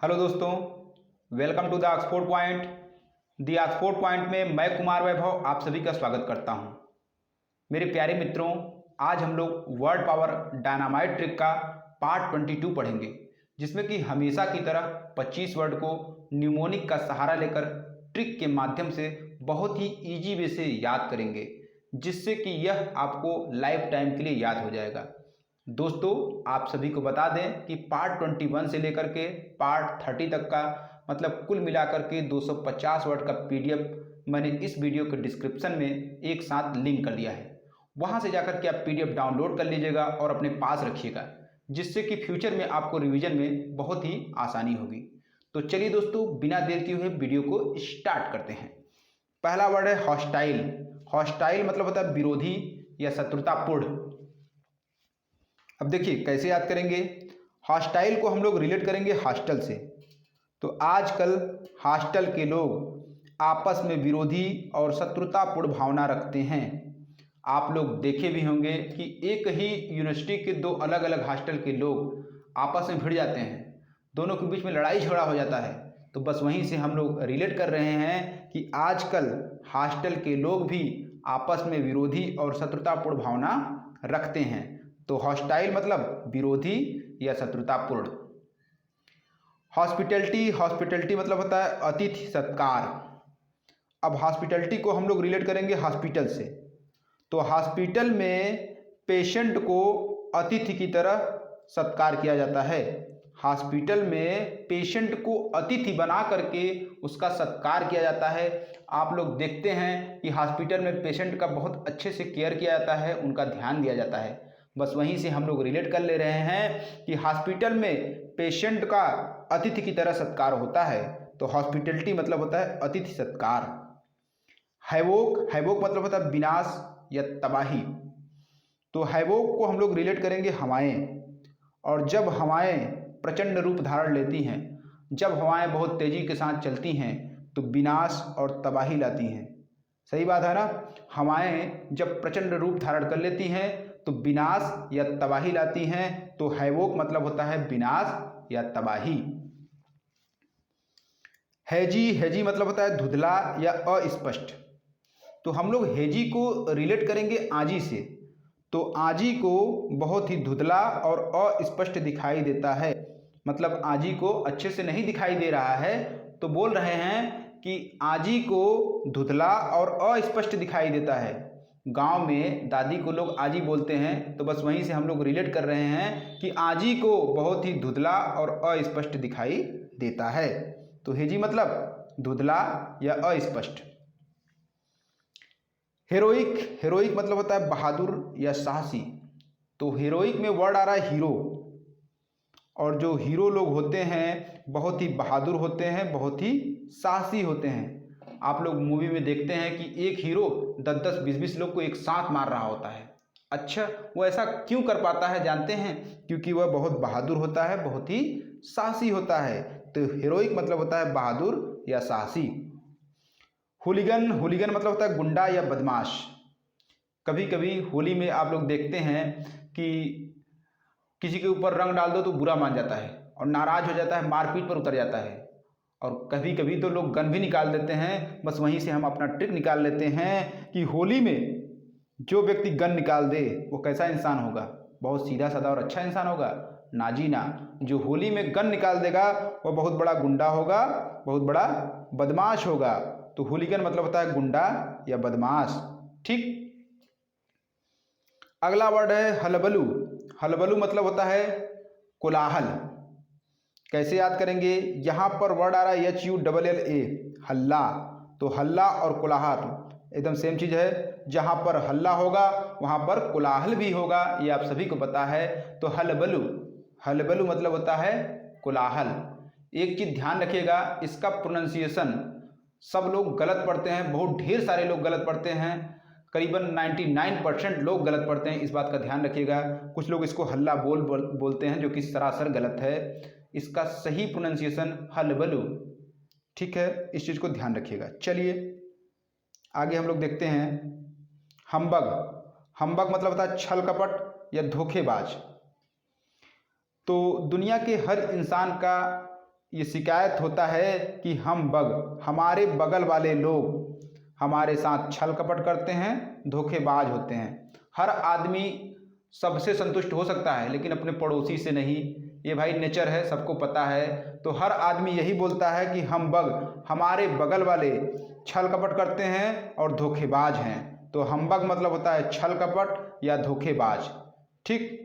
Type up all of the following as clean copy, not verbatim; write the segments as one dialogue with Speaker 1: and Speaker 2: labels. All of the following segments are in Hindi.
Speaker 1: हेलो दोस्तों, welcome to the Oxford point. The Oxford point में मैं कुमार वैभव आप सभी का स्वागत करता हूं। मेरे प्यारे मित्रों, आज हम लोग वर्ड पावर डायनामाइट ट्रिक का पार्ट 22 पढ़ेंगे, जिसमें कि हमेशा की तरह 25 वर्ड को न्यूमोनिक का सहारा लेकर ट्रिक के माध्यम से बहुत ही ईजी वे से याद करेंगे, जिससे कि यह आपको लाइफ टाइम के लिए याद हो जाएगा। दोस्तों, आप सभी को बता दें कि पार्ट 21 से लेकर के पार्ट 30 तक का मतलब कुल मिलाकर के 250 वर्ड का पीडीएफ मैंने इस वीडियो के डिस्क्रिप्शन में एक साथ लिंक कर दिया है। वहां से जाकर के आप पीडीएफ डाउनलोड कर लीजिएगा और अपने पास रखिएगा, जिससे कि फ्यूचर में आपको रिवीजन में बहुत ही आसानी होगी। तो चलिए दोस्तों, बिना देर किए हुए वीडियो को स्टार्ट करते हैं। पहला वर्ड है हॉस्टाइल। हॉस्टाइल मतलब होता है विरोधी या शत्रुतापूर्ण। अब देखिए कैसे याद करेंगे। हॉस्टाइल को हम लोग रिलेट करेंगे हॉस्टल से। तो आजकल हॉस्टल के लोग आपस में विरोधी और शत्रुतापूर्ण भावना रखते हैं। आप लोग देखे भी होंगे कि एक ही यूनिवर्सिटी के दो अलग अलग हॉस्टल के लोग आपस में भिड़ जाते हैं, दोनों के बीच में लड़ाई झगड़ा हो जाता है। तो बस वहीं से हम लोग रिलेट कर रहे हैं कि आजकल हॉस्टल के लोग भी आपस में विरोधी और शत्रुतापूर्ण भावना रखते हैं। तो हॉस्टाइल मतलब विरोधी या शत्रुतापूर्ण। हॉस्पिटैलिटी, हॉस्पिटैलिटी मतलब होता है अतिथि सत्कार। अब हॉस्पिटैलिटी को हम लोग रिलेट करेंगे हॉस्पिटल से। तो हॉस्पिटल में पेशेंट को अतिथि की तरह सत्कार किया जाता है। हॉस्पिटल में पेशेंट को अतिथि बना करके उसका सत्कार किया जाता है। आप लोग देखते हैं कि हॉस्पिटल में पेशेंट का बहुत अच्छे से केयर किया जाता है, उनका ध्यान दिया जाता है। बस वहीं से हम लोग रिलेट कर ले रहे हैं कि हॉस्पिटल में पेशेंट का अतिथि की तरह सत्कार होता है। तो हॉस्पिटैलिटी मतलब होता है अतिथि सत्कार। हैवोक, हैवोक मतलब होता है विनाश या तबाही। तो हैवोक को हम लोग रिलेट करेंगे हवाएं। और जब हवाएं प्रचंड रूप धारण लेती हैं, जब हवाएं बहुत तेजी के साथ चलती हैं, तो विनाश और तबाही लाती हैं। सही बात है ना। हवाएं जब प्रचंड रूप धारण कर लेती हैं तो विनाश या तबाही लाती हैं। तो हैवोक मतलब होता है विनाश या तबाही। हैजी, हैजी मतलब होता है धुंधला या अस्पष्ट। तो हम लोग हैजी को रिलेट करेंगे आजी से। तो आजी को बहुत ही धुंधला और अस्पष्ट दिखाई देता है, मतलब आजी को अच्छे से नहीं दिखाई दे रहा है। तो बोल रहे हैं कि आजी को धुंधला और अस्पष्ट दिखाई देता है। गांव में दादी को लोग आजी बोलते हैं, तो बस वहीं से हम लोग रिलेट कर रहे हैं कि आजी को बहुत ही धुंधला और अस्पष्ट दिखाई देता है। तो हेजी मतलब धुंधला या अस्पष्ट। हेरोइक, हेरोइक मतलब होता है बहादुर या साहसी। तो हेरोइक में वर्ड आ रहा है हीरो। और जो हीरो लोग होते हैं बहुत ही बहादुर होते हैं, बहुत ही साहसी होते हैं। आप लोग मूवी में देखते हैं कि एक हीरो 10-10, 20-20 लोग को एक साथ मार रहा होता है। अच्छा, वो ऐसा क्यों कर पाता है जानते हैं? क्योंकि वह बहुत बहादुर होता है, बहुत ही साहसी होता है। तो हीरोइक मतलब होता है बहादुर या साहसी। हुलिगन, हुलिगन मतलब होता है गुंडा या बदमाश। कभी कभी होली में आप लोग देखते हैं कि किसी के ऊपर रंग डाल दो तो बुरा मान जाता है और नाराज हो जाता है, मारपीट पर उतर जाता है। और कभी कभी तो लोग गन भी निकाल देते हैं। बस वहीं से हम अपना ट्रिक निकाल लेते हैं कि होली में जो व्यक्ति गन निकाल दे वो कैसा इंसान होगा? बहुत सीधा साधा और अच्छा इंसान होगा? ना जी ना। जो होली में गन निकाल देगा वो बहुत बड़ा गुंडा होगा, बहुत बड़ा बदमाश होगा। तो होलीगन मतलब होता है गुंडा या बदमाश। ठीक। अगला वर्ड है हलबलू। हलबलू मतलब होता है कोलाहल। कैसे याद करेंगे? यहाँ पर वर्ड आ रहा है HULLA, हल्ला। तो हल्ला और कोलाहल एकदम सेम चीज़ है। जहाँ पर हल्ला होगा वहाँ पर कोलाहल भी होगा, ये आप सभी को पता है। तो हलबलू, हलबलू मतलब होता है कोलाहल। एक चीज़ ध्यान रखिएगा, इसका प्रोनाउंसिएशन सब लोग गलत पढ़ते हैं, बहुत ढेर सारे लोग गलत पढ़ते हैं, करीबन 99% लोग गलत पढ़ते हैं। इस बात का ध्यान रखिएगा। कुछ लोग इसको हल्ला बोलते हैं, जो कि सरासर गलत है। इसका सही प्रोनाउंसिएशन हलबलू। ठीक है, इस चीज़ को ध्यान रखिएगा। चलिए आगे हम लोग देखते हैं हम्बग। हम्बग मतलब होता है छल कपट या धोखेबाज। तो दुनिया के हर इंसान का ये शिकायत होता है कि हमारे बगल वाले लोग हमारे साथ छल कपट करते हैं, धोखेबाज होते हैं। हर आदमी सबसे संतुष्ट हो सकता है लेकिन अपने पड़ोसी से नहीं, ये भाई नेचर है, सबको पता है। तो हर आदमी यही बोलता है कि हमारे बगल वाले छल कपट करते हैं और धोखेबाज हैं। तो हम्बग मतलब होता है छल कपट या धोखेबाज। ठीक।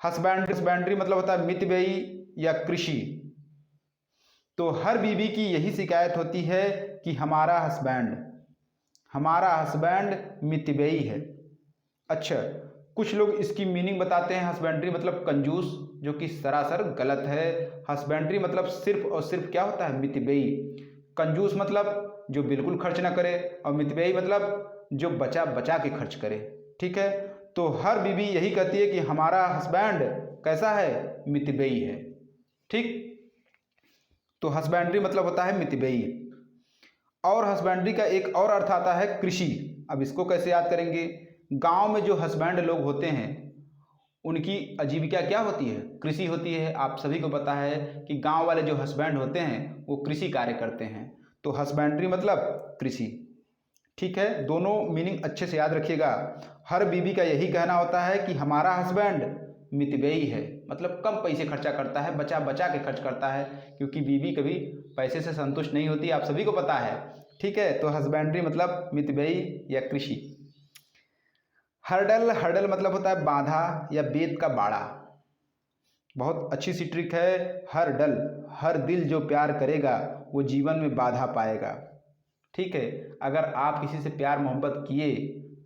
Speaker 1: हस्बैंड्री मतलब होता है मितव्ययी या कृषि। तो हर बीवी की यही शिकायत होती है कि हमारा हस्बैंड मितव्ययी है। अच्छा, कुछ लोग इसकी मीनिंग बताते हैं हस्बैंड्री मतलब कंजूस, जो कि सरासर गलत है। हस्बैंड्री मतलब सिर्फ और सिर्फ क्या होता है, मितव्ययी। कंजूस मतलब जो बिल्कुल खर्च ना करे, और मितव्ययी मतलब जो बचा बचा के खर्च करे। ठीक है। तो हर बीवी यही कहती है कि हमारा हस्बैंड कैसा है, मितव्ययी है। ठीक। तो हस्बैंड्री मतलब होता है मितव्ययी। और हस्बैंड्री का एक और अर्थ आता है कृषि। अब इसको कैसे याद करेंगे? गांव में जो हस्बैंड लोग होते हैं उनकी आजीविका क्या होती है, कृषि होती है। आप सभी को पता है कि गांव वाले जो हस्बैंड होते हैं वो कृषि कार्य करते हैं। तो हस्बैंड्री मतलब कृषि। ठीक है, दोनों मीनिंग अच्छे से याद रखिएगा। हर बीवी का यही कहना होता है कि हमारा हस्बैंड मितव्ययी है, मतलब कम पैसे खर्चा करता है, बचा बचा के खर्च करता है, क्योंकि बीवी कभी पैसे से संतुष्ट नहीं होती, आप सभी को पता है। ठीक है। तो हस्बैंड्री मतलब मितव्ययी या कृषि। हर्डल मतलब होता है बाधा या बेत का बाड़ा। बहुत अच्छी सी ट्रिक है। हर दिल जो प्यार करेगा वो जीवन में बाधा पाएगा। ठीक है। अगर आप किसी से प्यार मोहब्बत किए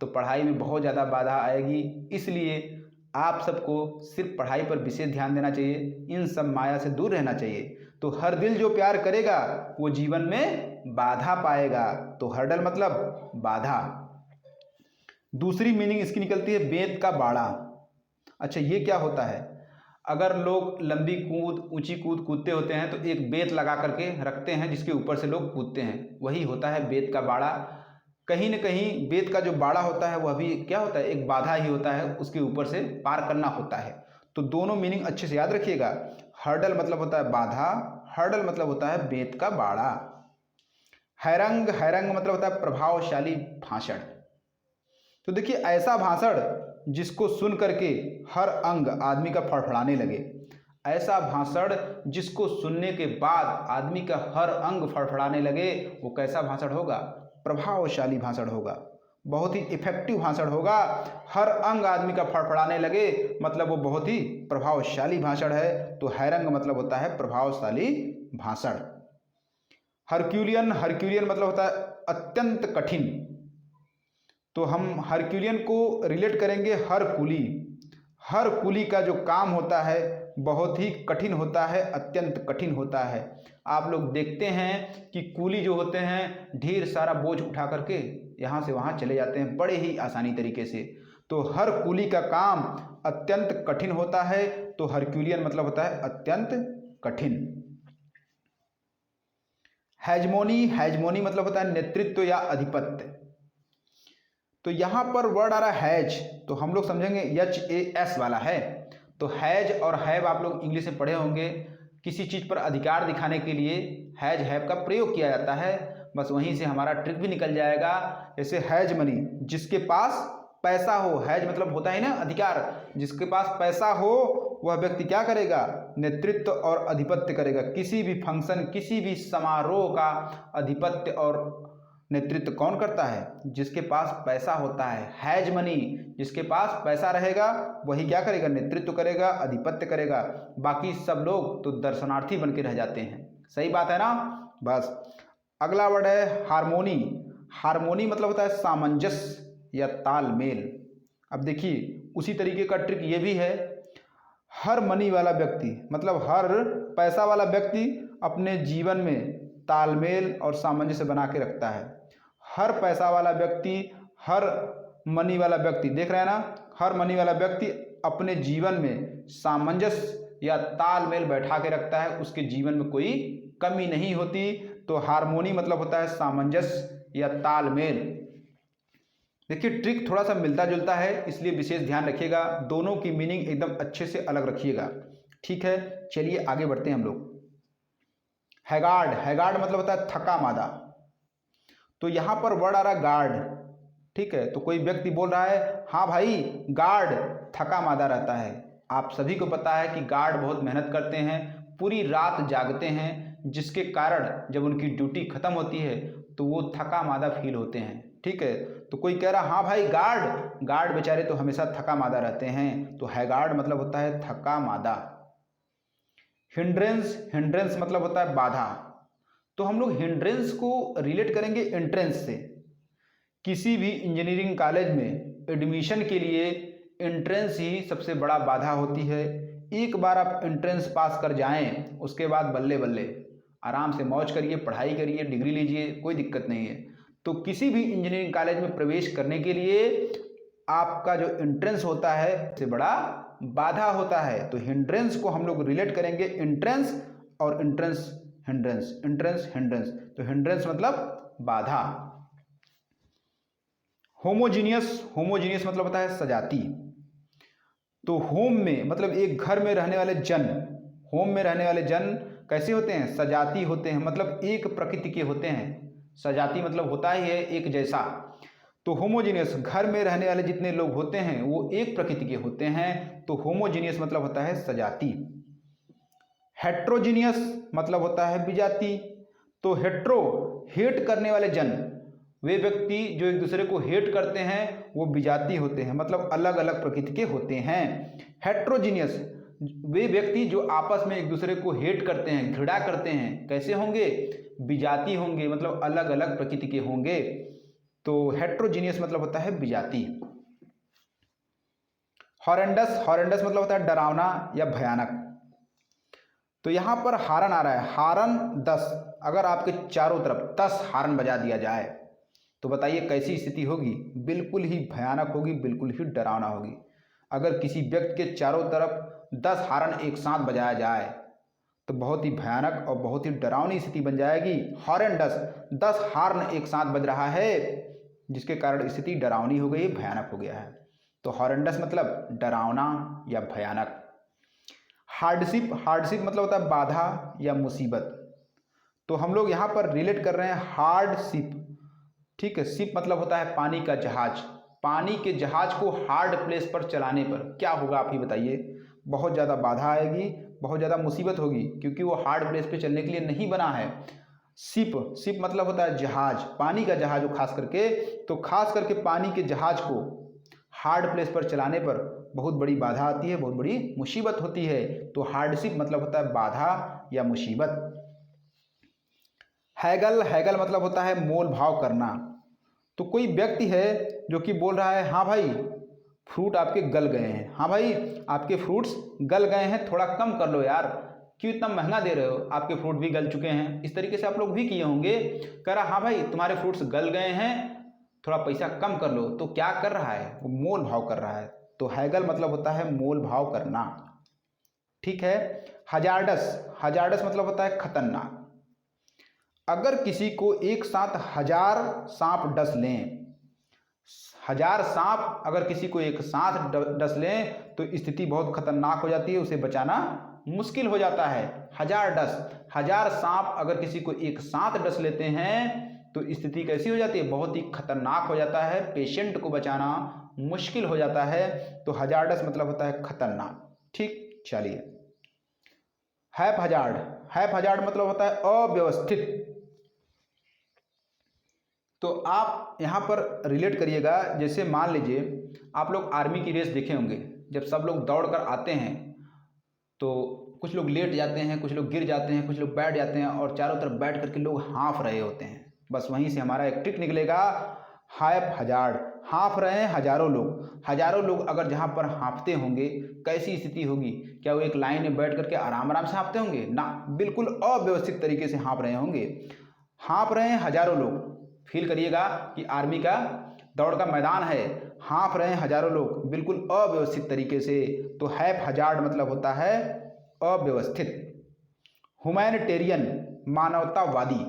Speaker 1: तो पढ़ाई में बहुत ज़्यादा बाधा आएगी, इसलिए आप सबको सिर्फ पढ़ाई पर विशेष ध्यान देना चाहिए, इन सब माया से दूर रहना चाहिए। तो हर दिल जो प्यार करेगा वो जीवन में बाधा पाएगा। तो हर्डल मतलब बाधा। दूसरी मीनिंग इसकी निकलती है बेत का बाड़ा। अच्छा, ये क्या होता है? अगर लोग लंबी कूद, ऊंची कूद कूदते होते हैं तो एक बेत लगा करके रखते हैं जिसके ऊपर से लोग कूदते हैं, वही होता है बेत का बाड़ा। कहीं न कहीं बेत का जो बाड़ा होता है वह भी क्या होता है, एक बाधा ही होता है, उसके ऊपर से पार करना होता है। तो दोनों मीनिंग अच्छे से याद रखिएगा। हर्डल मतलब होता है बाधा, हर्डल मतलब होता है बेत का बाड़ा। हैरंग मतलब होता है प्रभावशाली भाषण। तो देखिए, ऐसा भाषण जिसको सुन करके हर अंग आदमी का फड़फड़ाने लगे, ऐसा भाषण जिसको सुनने के बाद आदमी का हर अंग फड़फड़ाने लगे, वो कैसा भाषण होगा? प्रभावशाली भाषण होगा, बहुत ही इफेक्टिव भाषण होगा। हर अंग आदमी का फड़फड़ाने लगे मतलब वो बहुत ही प्रभावशाली भाषण है। तो हैरंग मतलब होता है प्रभावशाली भाषण। हरक्यूलियन मतलब होता है अत्यंत कठिन। तो हम हरक्यूलियन को रिलेट करेंगे हर कुली का जो काम होता है बहुत ही कठिन होता है, अत्यंत कठिन होता है। आप लोग देखते हैं कि कूली जो होते हैं ढेर सारा बोझ उठा करके यहाँ से वहाँ चले जाते हैं बड़े ही आसानी तरीके से। तो हर कुली का काम अत्यंत कठिन होता है। तो हरक्यूलियन मतलब होता है अत्यंत कठिन। हैजमोनी मतलब होता है नेतृत्व या अधिपत्य। तो यहाँ पर वर्ड आ रहा है हैज, तो हम लोग समझेंगे HAS वाला है। तो हैज और हैव आप लोग इंग्लिश में पढ़े होंगे। किसी चीज़ पर अधिकार दिखाने के लिए हैज हैव का प्रयोग किया जाता है। बस वहीं से हमारा ट्रिक भी निकल जाएगा। जैसे हैज मनी, जिसके पास पैसा हो, हैज मतलब होता है ना अधिकार, जिसके पास पैसा हो वह व्यक्ति क्या करेगा? नेतृत्व और अधिपत्य करेगा। किसी भी फंक्शन, किसी भी समारोह का अधिपत्य और नेतृत्व कौन करता है? जिसके पास पैसा होता है। हैज मनी, जिसके पास पैसा रहेगा वही क्या करेगा? नेतृत्व करेगा, अधिपत्य करेगा। बाकी सब लोग तो दर्शनार्थी बन के रह जाते हैं। सही बात है ना? बस अगला वर्ड है हारमोनी मतलब होता है सामंजस्य या तालमेल। अब देखिए, उसी तरीके का ट्रिक ये भी है। हर मनी वाला व्यक्ति मतलब हर पैसा वाला व्यक्ति अपने जीवन में तालमेल और सामंजस्य बना के रखता है। हर पैसा वाला व्यक्ति, हर मनी वाला व्यक्ति, देख रहे हैं ना, हर मनी वाला व्यक्ति अपने जीवन में सामंजस्य या तालमेल बैठा के रखता है, उसके जीवन में कोई कमी नहीं होती। तो हारमोनी मतलब होता है सामंजस्य या तालमेल। देखिए, ट्रिक थोड़ा सा मिलता जुलता है, इसलिए विशेष ध्यान रखिएगा। दोनों की मीनिंग एकदम अच्छे से अलग रखिएगा। ठीक है, चलिए आगे बढ़ते हैं हम लोग। हैगार्ड, हैगार्ड मतलब होता है थका मादा। तो यहाँ पर वर्ड आ रहा है गार्ड, ठीक है। तो कोई व्यक्ति बोल रहा है हाँ भाई गार्ड थका मादा रहता है। आप सभी को पता है कि गार्ड बहुत मेहनत करते हैं, पूरी रात जागते हैं, जिसके कारण जब उनकी ड्यूटी खत्म होती है तो वो थका मादा फील होते हैं, ठीक है। तो कोई कह रहा हाँ भाई गार्ड, गार्ड बेचारे तो हमेशा थका मादा रहते हैं। तो हैगार्ड मतलब होता है थका मादा। हिंड्रेंस, हिंड्रेंस मतलब होता है बाधा। तो हम लोग हिंड्रेंस को रिलेट करेंगे एंट्रेंस से। किसी भी इंजीनियरिंग कॉलेज में एडमिशन के लिए एंट्रेंस ही सबसे बड़ा बाधा होती है। एक बार आप एंट्रेंस पास कर जाएं, उसके बाद बल्ले बल्ले आराम से मौज करिए, पढ़ाई करिए, डिग्री लीजिए, कोई दिक्कत नहीं है। तो किसी भी इंजीनियरिंग कॉलेज में प्रवेश करने के लिए आपका जो एंट्रेंस होता है सबसे बड़ा बाधा होता है। तो हिंड्रेंस को हम लोग रिलेट करेंगे एंट्रेंस और एंट्रेंस हिंड्रेंस, एंट्रेंस हिंड्रेंस। तो हिंड्रेंस मतलब बाधा। होमोजीनियस, होमोजीनियस मतलब होता है सजाती। तो होम में मतलब एक घर में रहने वाले जन, होम में रहने वाले जन कैसे होते हैं? सजाती होते हैं, मतलब एक प्रकृति के होते हैं। सजाती मतलब होता ही है एक जैसा। तो होमोजीनियस, घर में रहने वाले जितने लोग होते हैं वो एक प्रकृति के होते हैं। तो होमोजीनियस मतलब होता है सजाती। हेट्रोजीनियस मतलब होता है विजाती। तो हेट्रो, हेट करने वाले जन, वे व्यक्ति जो एक दूसरे को हेट करते हैं वो विजाती होते हैं, मतलब अलग अलग प्रकृति के होते हैं। हेट्रोजीनियस, वे व्यक्ति जो आपस में एक दूसरे को हेट करते हैं, घृणा करते हैं, कैसे होंगे? विजाती होंगे, मतलब अलग अलग प्रकृति के होंगे। तो हेट्रोजीनियस मतलब होता है विजाती। हॉरेंडस, हॉरेंडस मतलब होता है डरावना या भयानक। तो यहाँ पर हारन आ रहा है, हारन 10। अगर आपके चारों तरफ 10 हारन बजा दिया जाए तो बताइए कैसी स्थिति होगी? बिल्कुल ही भयानक होगी, बिल्कुल ही डरावना होगी। अगर किसी व्यक्ति के चारों तरफ 10 हारन एक साथ बजाया जाए तो बहुत ही भयानक और बहुत ही डरावनी स्थिति बन जाएगी। हॉर्न 10 हार्न एक साथ बज रहा है, जिसके कारण स्थिति डरावनी हो गई, भयानक हो गया है। तो हॉरेंडस मतलब डरावना या भयानक। हार्डशिप, हार्डशिप मतलब होता है बाधा या मुसीबत। तो हम लोग यहाँ पर रिलेट कर रहे हैं हार्डशिप, ठीक है। शिप मतलब होता है पानी का जहाज। पानी के जहाज को हार्ड प्लेस पर चलाने पर क्या होगा आप ही बताइए? बहुत ज़्यादा बाधा आएगी, बहुत ज़्यादा मुसीबत होगी, क्योंकि वो हार्ड प्लेस पे चलने के लिए नहीं बना है। शिप, शिप मतलब होता है जहाज, पानी का जहाज हो खास करके। तो खास करके पानी के जहाज को हार्ड प्लेस पर चलाने पर बहुत बड़ी बाधा आती है, बहुत बड़ी मुसीबत होती है। तो हार्डशिप मतलब होता है बाधा या मुसीबत। हैगल, हैगल मतलब होता है मोल भाव करना। तो कोई व्यक्ति है जो कि बोल रहा है हाँ भाई फ्रूट आपके गल गए हैं, हाँ भाई आपके फ्रूट्स गल गए हैं, थोड़ा कम कर लो यार, क्यों इतना महंगा दे रहे हो, आपके फ्रूट भी गल चुके हैं। इस तरीके से आप लोग भी किए होंगे। कह रहा हाँ भाई तुम्हारे फ्रूट्स गल गए हैं, थोड़ा पैसा कम कर लो। तो क्या कर रहा है? वो मोल भाव कर रहा है। तो हैगल मतलब होता है मोल भाव करना, ठीक है। हजार्डस, हजार्डस मतलब होता है खतरनाक। अगर किसी को एक साथ 1000 सांप डस लें, 1000 सांप अगर किसी को एक साथ डस लें तो स्थिति बहुत खतरनाक हो जाती है, उसे बचाना मुश्किल हो जाता है। 1000 सांप अगर किसी को एक साथ डस लेते हैं तो स्थिति कैसी हो जाती है? बहुत ही खतरनाक हो जाता है, पेशेंट को बचाना मुश्किल हो जाता है। तो हजार्डस मतलब होता है खतरनाक, ठीक। चलिए, हैप हजार्ड, हैप हजार्ड मतलब होता है अव्यवस्थित। तो आप यहाँ पर रिलेट करिएगा, जैसे मान लीजिए आप लोग आर्मी की रेस देखे होंगे, जब सब लोग दौड़ कर आते हैं तो कुछ लोग लेट जाते हैं, कुछ लोग गिर जाते हैं, कुछ लोग बैठ जाते हैं और चारों तरफ बैठ करके लोग हाँफ रहे होते हैं। बस वहीं से हमारा एक ट्रिक निकलेगा, हैप हजार्ड। हाँफ रहे हैं हजारों लोग, हजारों लोग अगर जहाँ पर हाँफते होंगे कैसी स्थिति होगी? क्या वो एक लाइन में बैठ करके आराम आराम से हाँफते होंगे? ना, बिल्कुल अव्यवस्थित तरीके से हाँफ रहे होंगे। हाँफ रहे हैं हजारों लोग, फील करिएगा कि आर्मी का दौड़ का मैदान है, हाँफ रहे हैं हजारों लोग बिल्कुल अव्यवस्थित तरीके से। तो हैप हजार्ड मतलब होता है अव्यवस्थित। ह्यूमैनिटेरियन, मानवतावादी।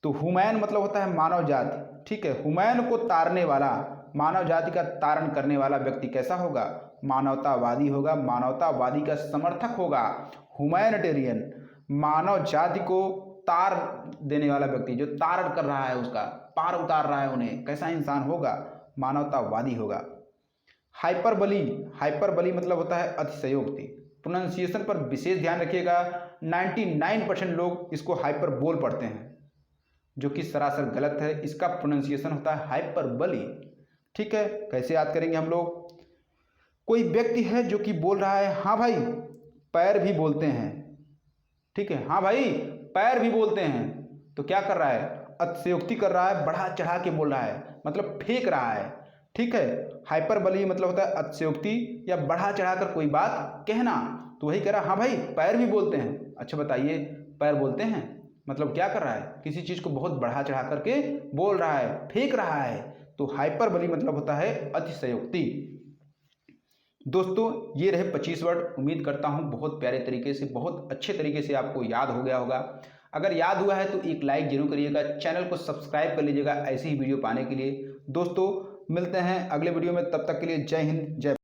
Speaker 1: तो ह्यूमैन मतलब होता है मानव जाति, ठीक है। ह्यूमैन को तारने वाला, मानव जाति का तारण करने वाला व्यक्ति कैसा होगा? मानवतावादी होगा, मानवतावादी का समर्थक होगा। ह्यूमैनिटेरियन, मानव जाति को तार देने वाला व्यक्ति, जो तारण कर रहा है, उसका पार उतार रहा है उन्हें, कैसा इंसान होगा? मानवतावादी होगा। हाइपरबली, हाइपरबली मतलब होता है अतिशयोक्ति। प्रोनाउंसिएशन पर विशेष ध्यान रखिएगा, 99% लोग इसको हाइपरबोल पढ़ते हैं, जो कि सरासर गलत है। इसका प्रोनाउंसिएशन होता है हाइपरबली। ठीक है, कैसे याद करेंगे हम लोग? कोई व्यक्ति है जो कि बोल रहा है हाँ भाई, पैर भी बोलते हैं। ठीक है, हाँ भाई पैर भी बोलते हैं, तो क्या कर रहा है? अतिशयोक्ति कर रहा है, बढ़ा चढ़ा के बोल रहा है, मतलब फेंक रहा है। ठीक है, हाइपरबली मतलब होता है अतिशयोक्ति या बढ़ा चढ़ाकर कोई बात कहना। तो वही कह रहा, हाँ भाई पैर भी बोलते हैं। अच्छा बताइए, पैर बोलते हैं मतलब क्या कर रहा है? किसी चीज़ को बहुत बढ़ा चढ़ा करके बोल रहा है, फेंक रहा है। तो हाइपरबली मतलब होता है अतिशयोक्ति। दोस्तों ये रहे 25 वर्ड। उम्मीद करता हूँ बहुत प्यारे तरीके से, बहुत अच्छे तरीके से आपको याद हो गया होगा। अगर याद हुआ है तो एक लाइक जरूर करिएगा, चैनल को सब्सक्राइब कर लीजिएगा ऐसी ही वीडियो पाने के लिए। दोस्तों मिलते हैं अगले वीडियो में, तब तक के लिए जय हिंद, जय